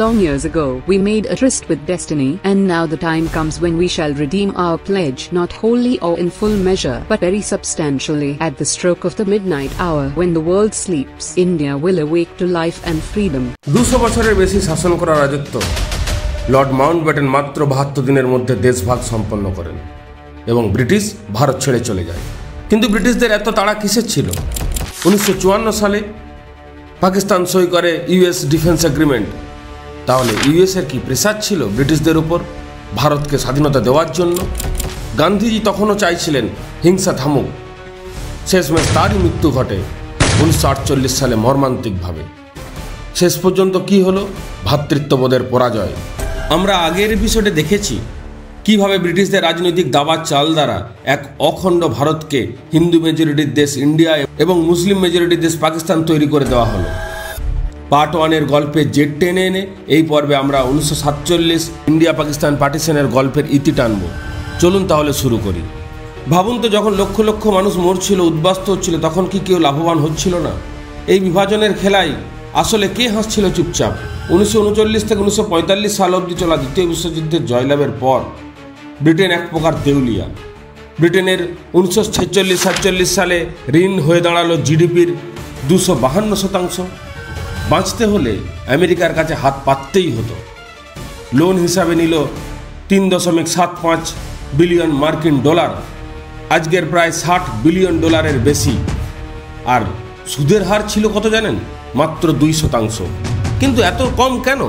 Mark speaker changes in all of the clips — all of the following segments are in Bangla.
Speaker 1: Long years ago, we made a tryst with destiny, and now the time comes when we shall redeem our pledge, not wholly or in full measure, but very substantially. At the stroke of the midnight hour, when the world sleeps, India will awake to life and freedom.
Speaker 2: 200 বছরের বেশি শাসন করা রাজত্ব লর্ড মাউন্টব্যাটেন মাত্র 72 দিনের মধ্যে দেশভাগ সম্পন্ন করেন এবং ব্রিটিশ ভারত ছেড়ে চলে যায়। কিন্তু ব্রিটিশদের এত তাড়া কিসের ছিল? 1954 সালে পাকিস্তান সই করে ইউএস ডিফেন্স এগ্রিমেন্ট। তাহলে ইউএসের কি প্রেসার ছিল ব্রিটিশদের উপর ভারতকে স্বাধীনতা দেওয়ার জন্য? গান্ধীজি তখনও চাইছিলেন হিংসা থামুক। শেষমেশ তারই মৃত্যু ঘটে 1948 সালে মর্মান্তিকভাবে। শেষ পর্যন্ত কি হলো? ভ্রাতৃত্ববোধের পরাজয়। আমরা আগের এপিসোডে দেখেছি কিভাবে ব্রিটিশদের রাজনৈতিক দাবার চাল দ্বারা এক অখণ্ড ভারতকে হিন্দু মেজরিটির দেশ ইন্ডিয়া এবং মুসলিম মেজরিটির দেশ পাকিস্তান তৈরি করে দেওয়া হলো। পার্ট 1-এর গল্পের জেট টেনে এনে এই পর্বে আমরা 1947 ইন্ডিয়া পাকিস্তান পার্টিশনের গল্পের ইতি টানব। চলুন তাহলে শুরু করি। ভাবুন তো, যখন লক্ষ লক্ষ মানুষ মরছিল, উদ্বাস্ত হচ্ছিল, তখন কি কেউ লাভবান হচ্ছিল না? এই বিভাজনের খেলায় আসলে কে হাসছিল চুপচাপ? 1939 থেকে 1945 সাল অবধি চলা দ্বিতীয় বিশ্বযুদ্ধের জয়লাভের পর ব্রিটেন এক প্রকার দেউলিয়া। ব্রিটেনের 1946-47 সালে ঋণ হয়ে দাঁড়ালো জিডিপির 252%। বাঁচতে হলে আমেরিকার কাছে হাত পাততেই হতো। লোন হিসাবে নিল $3.75 বিলিয়ন মার্কিন ডলার, আজকের প্রায় $60 বিলিয়ন বেশি। আর সুদের হার ছিল কত জানেন? মাত্র 2%। কিন্তু এত কম কেন?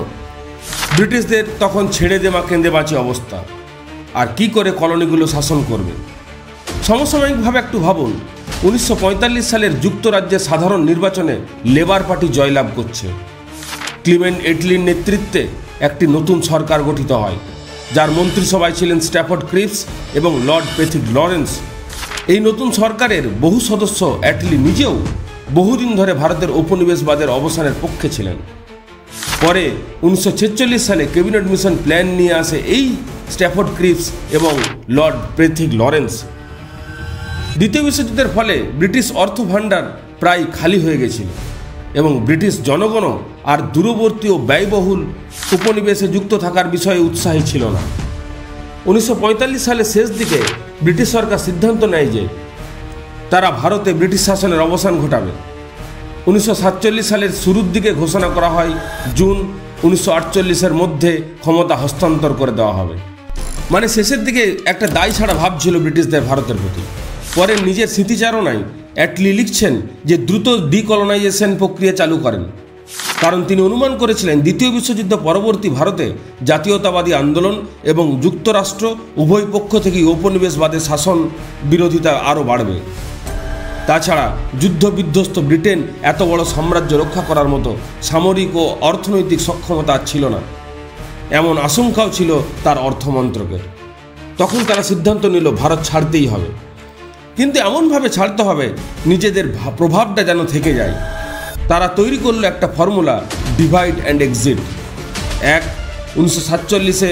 Speaker 2: ব্রিটিশদের তখন ছেড়ে দেওয়া কেঁদে বাঁচে অবস্থা। আর কি করে কলোনিগুলো শাসন করবে? সমসাময়িকভাবে একটু ভাবুন, 1945 সালের যুক্তরাজ্যের সাধারণ নির্বাচনে লেবার পার্টি জয়লাভ করছে। ক্লিমেন্ট এটলির নেতৃত্বে একটি নতুন সরকার গঠিত হয়, যার মন্ত্রিসভায় ছিলেন স্ট্যাফোর্ড ক্রিপস এবং লর্ড পেথিক লরেন্স। এই নতুন সরকারের বহু সদস্য অ্যাটলি নিজেও বহুদিন ধরে ভারতের উপনিবেশবাদের অবসানের পক্ষে ছিলেন। পরে 1946 সালে ক্যাবিনেট মিশন প্ল্যান নিয়ে আসে এই স্ট্যাফোর্ড ক্রিপস এবং লর্ড পেথিক লরেন্স। দ্বিতীয় বিশ্বযুদ্ধের ফলে ব্রিটিশ অর্থ ভাণ্ডার প্রায় খালি হয়ে গেছিল এবং ব্রিটিশ জনগণও আর দূরবর্তী ও ব্যয়বহুল উপনিবেশে যুক্ত থাকার বিষয়ে উৎসাহী ছিল না। 1945 সালের শেষ দিকে ব্রিটিশ সরকার সিদ্ধান্ত নেয় যে তারা ভারতে ব্রিটিশ শাসনের অবসান ঘটাবে। 1947 সালের শুরুর দিকে ঘোষণা করা হয় জুন 1948-এর মধ্যে ক্ষমতা হস্তান্তর করে দেওয়া হবে। মানে শেষের দিকে একটা দায় ছাড়া ভাব ছিল ব্রিটিশদের ভারতের প্রতি। পরে নিজের স্মৃতিচারণায় অ্যাটলি লিখছেন যে দ্রুত ডিকলোনাইজেশন প্রক্রিয়া চালু করেন, কারণ তিনি অনুমান করেছিলেন দ্বিতীয় বিশ্বযুদ্ধ পরবর্তী ভারতে জাতীয়তাবাদী আন্দোলন এবং যুক্তরাষ্ট্র উভয় পক্ষ থেকেই ঔপনিবেশবাদের শাসন বিরোধিতা আরও বাড়বে। তাছাড়া যুদ্ধ বিধ্বস্ত ব্রিটেন এত বড় সাম্রাজ্য রক্ষা করার মতো সামরিক ও অর্থনৈতিক সক্ষমতা ছিল না, এমন আশঙ্কাও ছিল তার অর্থমন্ত্রকের। তখন তারা সিদ্ধান্ত নিল ভারত ছাড়তেই হবে, কিন্তু এমনভাবে ছাড়তে হবে নিজেদের প্রভাবটা যেন থেকে যায়। তারা তৈরি করলো একটা ফর্মুলা, ডিভাইড অ্যান্ড এক্সিট। 1947-এ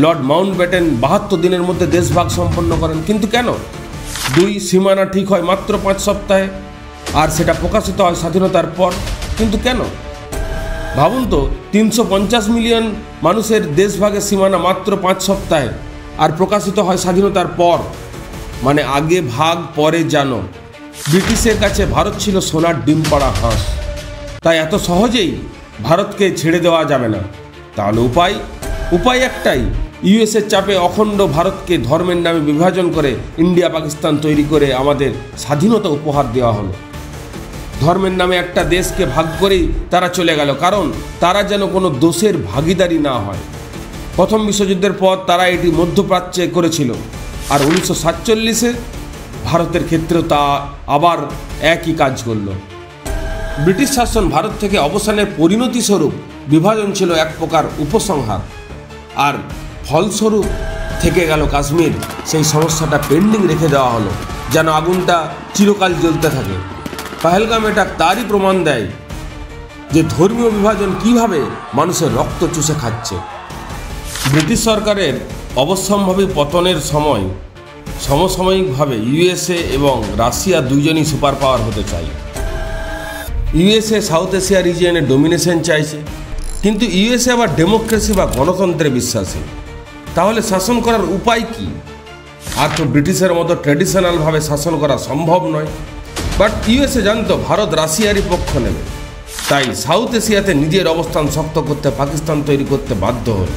Speaker 2: লর্ড মাউন্টব্যাটেন 72 দিনের মধ্যে দেশভাগ সম্পন্ন করেন, কিন্তু কেন? 2 সীমানা ঠিক হয় মাত্র 5 সপ্তাহে, আর সেটা প্রকাশিত হয় স্বাধীনতার পর, কিন্তু কেন? ভাবুন তো, 350 মিলিয়ন মানুষের দেশভাগের সীমানা মাত্র 5 সপ্তাহে, আর প্রকাশিত হয় স্বাধীনতার পর। মানে আগে ভাগ পরে জানো। ব্রিটিশের কাছে ভারত ছিল সোনার ডিম পাড়া হাঁস, তাই এত সহজেই ভারতকে ছেড়ে দেওয়া যাবে না। তাহলে উপায় একটাই, ইউএসের চাপে অখণ্ড ভারতকে ধর্মের নামে বিভাজন করে ইন্ডিয়া পাকিস্তান তৈরি করে আমাদের স্বাধীনতা উপহার দেওয়া হলো। ধর্মের নামে একটা দেশকে ভাগ করেই তারা চলে গেল, কারণ তারা যেন কোনো দোষের ভাগিদারি না হয়। প্রথম বিশ্বযুদ্ধের পর তারা এটি মধ্যপ্রাচ্যে করেছিল, আর 1947-এ ভারতের ক্ষেত্রেও তা আবার একই কাজ করল। ব্রিটিশ শাসন ভারত থেকে অবসানের পরিণতি স্বরূপ বিভাজন ছিল এক প্রকার উপসংহার, আর ফলস্বরূপ থেকে গেল কাশ্মীর। সেই সমস্যাটা পেন্ডিং রেখে দেওয়া হলো, যেন আগুনটা চিরকাল জ্বলতে থাকে। পহেলগাম এটা তারই প্রমাণ দেয় যে ধর্মীয় বিভাজন কিভাবে মানুষের রক্ত চুষে খাচ্ছে। ব্রিটিশ সরকারের অবশ্যম্ভাবী পতনের সময় সমসাময়িকভাবে ইউএসএ এবং রাশিয়া দুইজনই সুপার পাওয়ার হতে চায়। ইউএসএ সাউথ এশিয়া রিজিয়নে ডোমিনেশন চাইছে, কিন্তু ইউএসএ আবার ডেমোক্রেসি বা গণতন্ত্রে বিশ্বাসী। তাহলে শাসন করার উপায় কি? আর তো ব্রিটিশের মতো ট্র্যাডিশনালভাবে শাসন করা সম্ভব নয়। বাট ইউএসএ জানতো ভারত রাশিয়ারই পক্ষ নেবে, তাই সাউথ এশিয়াতে নিজের অবস্থান শক্ত করতে পাকিস্তান তৈরি করতে বাধ্য হল।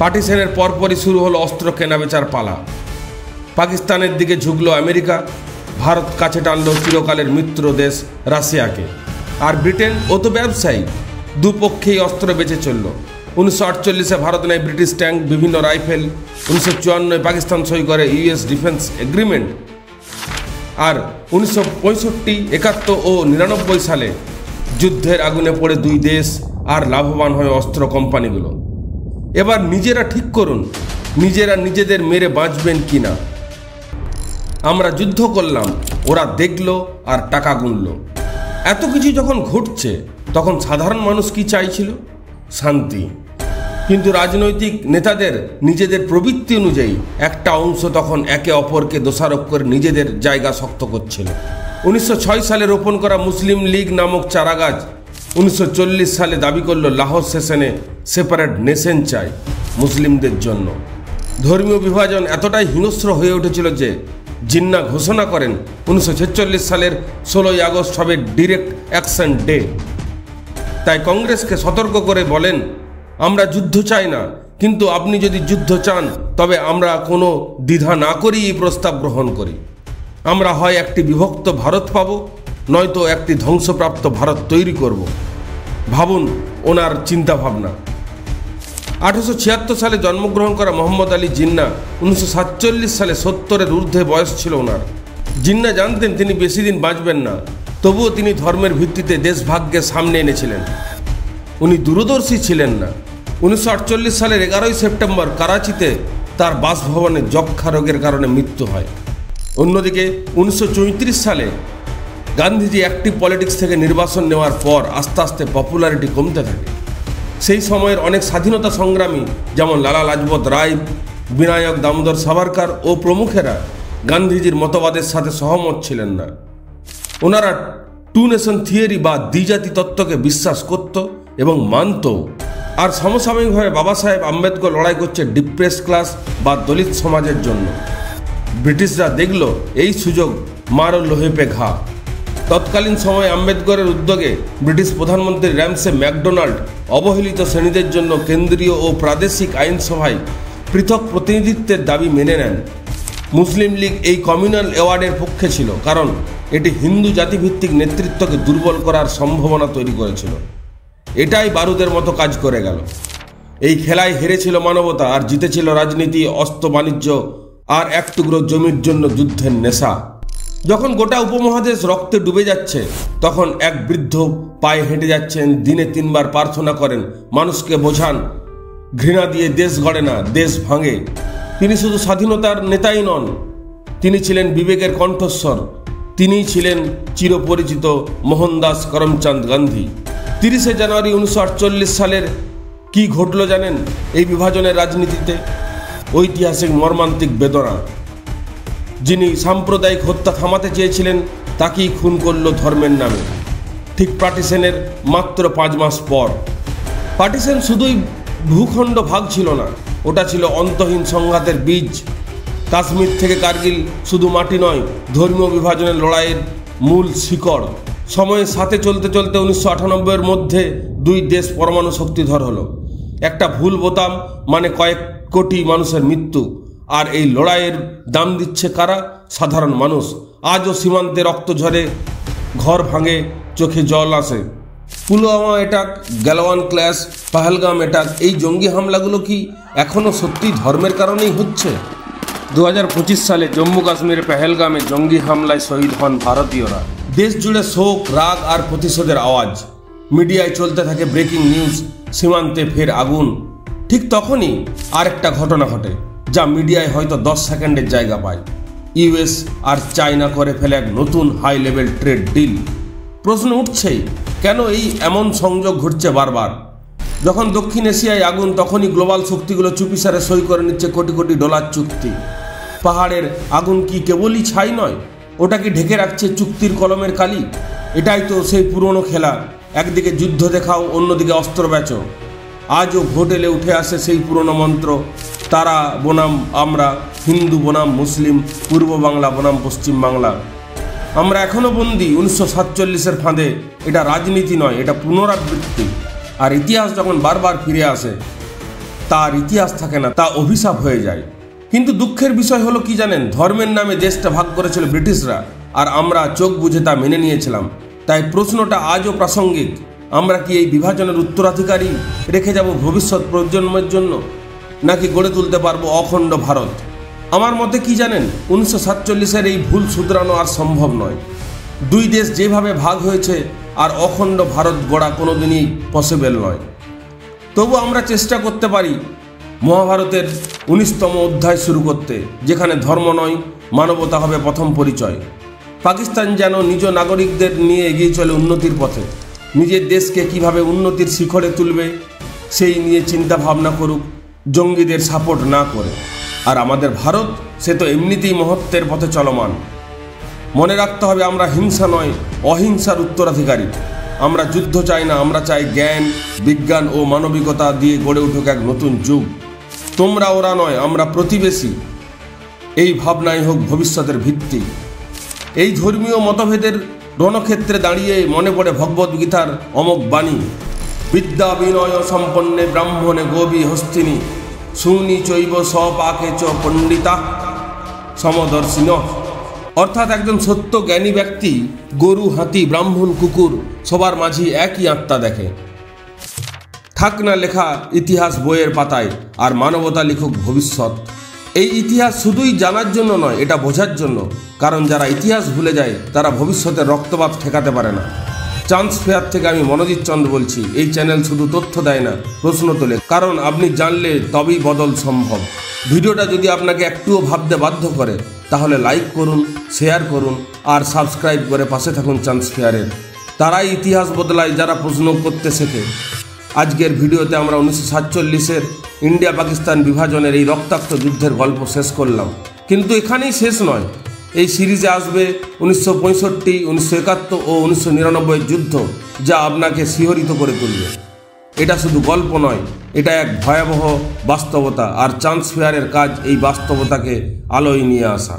Speaker 2: পার্টিশনের পরপরই শুরু হলো অস্ত্র কেনাবেচার পালা। পাকিস্তানের দিকে ঝুঁকলো আমেরিকা, ভারত কাছে টানল চিরকালের মিত্র দেশ রাশিয়াকে। আর ব্রিটেন ও তো ব্যবসায়ী, দুপক্ষেই অস্ত্র বেঁচে চলল। 1948-এ ভারত নেয় ব্রিটিশ ট্যাঙ্ক, বিভিন্ন রাইফেল। 1954-এ পাকিস্তান সই করে ইউএস ডিফেন্স এগ্রিমেন্ট। আর 1965, 71 ও 99 সালে যুদ্ধের আগুনে পড়ে দুই দেশ, আর লাভবান হয় অস্ত্র কোম্পানিগুলো। এবার নিজেরা ঠিক করুন, নিজেরা নিজেদের মেরে বাঁচবেন কি না। আমরা যুদ্ধ করলাম, ওরা দেখলো আর টাকা গুনল। এত কিছু যখন ঘটছে, তখন সাধারণ মানুষ কি চাইছিল? শান্তি। কিন্তু রাজনৈতিক নেতাদের নিজেদের প্রবৃত্তি অনুযায়ী একটা অংশ তখন একে অপরকে দোষারোপ করে নিজেদের জায়গা শক্ত করছিল। 1906 সালে রোপণ করা মুসলিম লীগ নামক চারাগাছ 1940 সালে দাবি করলো লাহোর সেশনে সেপারেট নেশন চাই মুসলিমদের জন্য। ধর্মীয় বিভাজন এতটাই হিংস্র হয়ে উঠেছিল যে জিন্নাহ ঘোষণা করেন 1946 সালের 16 আগস্ট হবে ডিরেক্ট অ্যাকশন ডে। তাই কংগ্রেসকে সতর্ক করে বলেন, আমরা যুদ্ধ চাই না, কিন্তু আপনি যদি যুদ্ধ চান তবে আমরা কোনো দ্বিধা না করেই এই প্রস্তাব গ্রহণ করি। আমরা হয় একটি বিভক্ত ভারত পাব, নয়তো একটি ধ্বংসপ্রাপ্ত ভারত তৈরি করব। ভাবুন ওনার চিন্তাভাবনা। 1876 সালে জন্মগ্রহণ করা মোহাম্মদ আলী জিন্নাহ 1947 সালে 70-এর ঊর্ধ্বে বয়স ছিল ওনার। জিন্নাহ জানতেন তিনি বেশি দিন বাঁচবেন না, তবুও তিনি ধর্মের ভিত্তিতে দেশভাগকে সামনে এনেছিলেন। উনি দূরদর্শী ছিলেন না। 1948 সালের 11 সেপ্টেম্বর করাচিতে তার বাসভবনে যক্ষা রোগের কারণে মৃত্যু হয়। অন্যদিকে 1934 সালে গান্ধীজি অ্যাক্টিভ পলিটিক্স থেকে নির্বাসন নেওয়ার পর আস্তে আস্তে পপুলারিটি কমতে থাকে। সেই সময়ের অনেক স্বাধীনতা সংগ্রামী যেমন লালা লাজপত রায়, বিনায়ক দামোদর সাভারকর ও প্রমুখেরা গান্ধীজির মতবাদের সাথে সহমত ছিলেন না। ওনারা টু নেশন থিওরি বা দ্বিজাতি তত্ত্বকে বিশ্বাস করত এবং মানত। আর সমসাময়িকভাবে বাবা সাহেব আম্বেদকর লড়াই করছে ডিপ্রেস ক্লাস বা দলিত সমাজের জন্য। ব্রিটিশরা দেখল এই সুযোগ, মারো লোহে পে ঘা। তৎকালীন সময়ে আম্বেদকরের উদ্যোগে ব্রিটিশ প্রধানমন্ত্রী র্যামসে ম্যাকডোনাল্ড অবহেলিত শ্রেণীদের জন্য কেন্দ্রীয় ও প্রাদেশিক আইনসভায় পৃথক প্রতিনিধিত্বের দাবি মেনে নেন। মুসলিম লীগ এই কমিউনাল অ্যাওয়ার্ডের পক্ষে ছিল, কারণ এটি হিন্দু জাতিভিত্তিক নেতৃত্বকে দুর্বল করার সম্ভাবনা তৈরি করেছিল। এটাই বারুদের মতো কাজ করে গেল। এই খেলায় হেরেছিল মানবতা, আর জিতেছিল রাজনীতি, অস্ত্র বাণিজ্য আর এক টুকরো জমির জন্য যুদ্ধের নেশা। যখন গোটা উপমহাদেশ রক্তে ডুবে যাচ্ছে, তখন এক বৃদ্ধ পায়ে হেঁটে যাচ্ছেন, দিনে 3 বার প্রার্থনা করেন, মানুষকে বোঝান ঘৃণা দিয়ে দেশ গড়ে না, দেশ ভাঙে। তিনি শুধু স্বাধীনতার নেতাই নন, তিনি ছিলেন বিবেকের কণ্ঠস্বর। তিনিই ছিলেন চিরপরিচিত মোহনদাস করমচাঁদ গান্ধী। 30শে জানুয়ারি 1948 সালের কি ঘটল জানেন? এই বিভাজনের রাজনীতিতে ঐতিহাসিক মর্মান্তিক বেদনা। যিনি সাম্প্রদায়িক হত্যা থামাতে চেয়েছিলেন, তাকেই খুন করল ধর্মের নামে, ঠিক পার্টিশনের মাত্র 5 মাস পর। পার্টিশন শুধুই ভূখণ্ড ভাগ ছিল না, ওটা ছিল অন্তহীন সংঘাতের বীজ। কাশ্মীর থেকে কার্গিল শুধু মাটি নয়, ধর্মীয় বিভাজনের লড়াইয়ের মূল শিকড়। সময়ের সাথে চলতে চলতে 1998-এর মধ্যে 2 দেশ পরমাণু শক্তিধর হলো। একটা ভুল বোতাম মানে কয়েক কোটি মানুষের মৃত্যু। আর এই লড়াইয়ের দাম দিচ্ছে কারা? সাধারণ মানুষ। আজও সীমান্তে রক্ত ঝরে, ঘর ভাঙে, চোখে জল আসে। Pulwama attack, Galwan clash, Pahalgam attack, এই জঙ্গি হামলাগুলো কি এখনও সত্যি ধর্মের কারণেই হচ্ছে? 2025 সালে জম্মু কাশ্মীরের পেহেলগামে জঙ্গি হামলায় শহীদ হন ভারতীয়রা। দেশ জুড়ে শোক, রাগ আর প্রতিশোধের আওয়াজ। মিডিয়ায় চলতে থাকে ব্রেকিং নিউজ, সীমান্তে ফের আগুন। ঠিক তখনই আরেকটা ঘটনা ঘটে, যা মিডিয়ায় হয়তো 10 সেকেন্ডের জায়গা পায়। ইউএস আর চায়না করে ফেলে এক নতুন হাই লেভেল ট্রেড ডিল। প্রশ্ন উঠছেই, কেন এই এমন সংযোগ ঘটছে বারবার? যখন দক্ষিণ এশিয়ায় আগুন, তখনই গ্লোবাল শক্তিগুলো চুপিসারে সই করে নিচ্ছে কোটি কোটি ডলার চুক্তি। পাহাড়ের আগুন কি কেবলই ছাই নয়, ওটা কি ঢেকে রাখছে চুক্তির কলমের কালি? এটাই তো সেই পুরনো খেলা, একদিকে যুদ্ধ দেখাও, অন্যদিকে অস্ত্র বেচো। আজও হোটেলে উঠে আসে সেই পুরনো মন্ত্র, তারা বনাম আমরা, হিন্দু বনাম মুসলিম, পূর্ব বাংলা বনাম পশ্চিম বাংলা। আমরা এখনও বন্দী 1947-এর ফাঁদে। এটা রাজনীতি নয়, এটা পুনরাবৃত্তি। আর ইতিহাস যখন বারবার ফিরে আসে, তার ইতিহাস থাকে না, তা অভিশাপ হয়ে যায়। কিন্তু দুঃখের বিষয় হলো কি জানেন, ধর্মের নামে দেশটা ভাগ করেছিল ব্রিটিশরা, আর আমরা চোখ বুঝে তা মেনে নিয়েছিলাম। তাই প্রশ্নটা আজও প্রাসঙ্গিক, আমরা কি এই বিভাজনের উত্তরাধিকারী রেখে যাব ভবিষ্যৎ প্রজন্মের জন্য, নাকি গড়ে তুলতে পারবো অখণ্ড ভারত? আমার মতে কি জানেন, 1947-এর এই ভুল শুধরানো আর সম্ভব নয়। দুই দেশ যেভাবে ভাগ হয়েছে, আর অখণ্ড ভারত গড়া কোনোদিনই পসিবল নয়। তবু আমরা চেষ্টা করতে পারি মহাভারতের 19তম অধ্যায় শুরু করতে, যেখানে ধর্ম নয় মানবতা হবে প্রথম পরিচয়। পাকিস্তান যেন নিজ নাগরিকদের নিয়ে এগিয়ে চলে উন্নতির পথে, নিজের দেশকে কিভাবে উন্নতির শিখরে তুলবে সেই নিয়ে চিন্তা ভাবনা করুক, জঙ্গিদের সাপোর্ট না করে। আর আমাদের ভারত, সে তো এমনিতেই মহত্বের পথে চলমান। মনে রাখতে হবে, আমরা হিংসা নয় অহিংসার উত্তরাধিকারী। আমরা যুদ্ধ চাই না, আমরা চাই জ্ঞান, বিজ্ঞান ও মানবিকতা দিয়ে গড়ে উঠুক এক নতুন যুগ। তোমরা ওরা নয়, আমরা প্রতিবেশী, এই ভাবনাই হোক ভবিষ্যতের ভিত্তি। এই ধর্মীয় মতভেদের রণক্ষেত্রে দাঁড়িয়ে মনে পড়ে ভগবদ্গীতার অমোঘ বাণী, বিদ্যা বিনয় সম্পন্নে ব্রাহ্মণে গোবী হস্তিনী শুনি চৈব স্বপাকে চ পণ্ডিতা সমদর্শিন। অর্থাৎ একজন সত্য জ্ঞানী ব্যক্তি গরু, হাতি, ব্রাহ্মণ, কুকুর সবার মাঝে একই আত্মা দেখে। থাক না লেখা ইতিহাস বইয়ের পাতায়, আর মানবতা লিখুক ভবিষ্যৎ। এই ইতিহাস শুধুই জানার জন্য নয়, এটা বোঝার জন্য। কারণ যারা ইতিহাস ভুলে যায়, তারা ভবিষ্যতের রক্তপাত ঠেকাতে পারে না। চান্স ফেয়ার থেকে আমি মনোজিৎ চন্দ বলছি। এই চ্যানেল শুধু তথ্য দেয় না, প্রশ্ন তোলে। কারণ আপনি জানলে তবেই বদল সম্ভব। ভিডিওটা যদি আপনাকে একটুও ভাবতে বাধ্য করে, তাহলে লাইক করুন, শেয়ার করুন, আর সাবস্ক্রাইব করে পাশে থাকুন চান্স ফেয়ারের। তারাই ইতিহাস বদলায় যারা প্রশ্ন করতে শেখে। আজকের ভিডিওতে আমরা 1947-এর ইন্ডিয়া পাকিস্তান বিভাজনের এই রক্তাক্ত যুদ্ধের গল্প শেষ করলাম। কিন্তু এখানেই শেষ নয়, এই সিরিজে আসবে 1965, 1971 ও 1999-এর যুদ্ধ, যা আপনাকে শিহরিত করে তুলবে। এটা শুধু গল্প নয়, এটা এক ভয়াবহ বাস্তবতা। আর চান্স ফেয়ারের কাজ এই বাস্তবতাকে আলোয় নিয়ে আসা।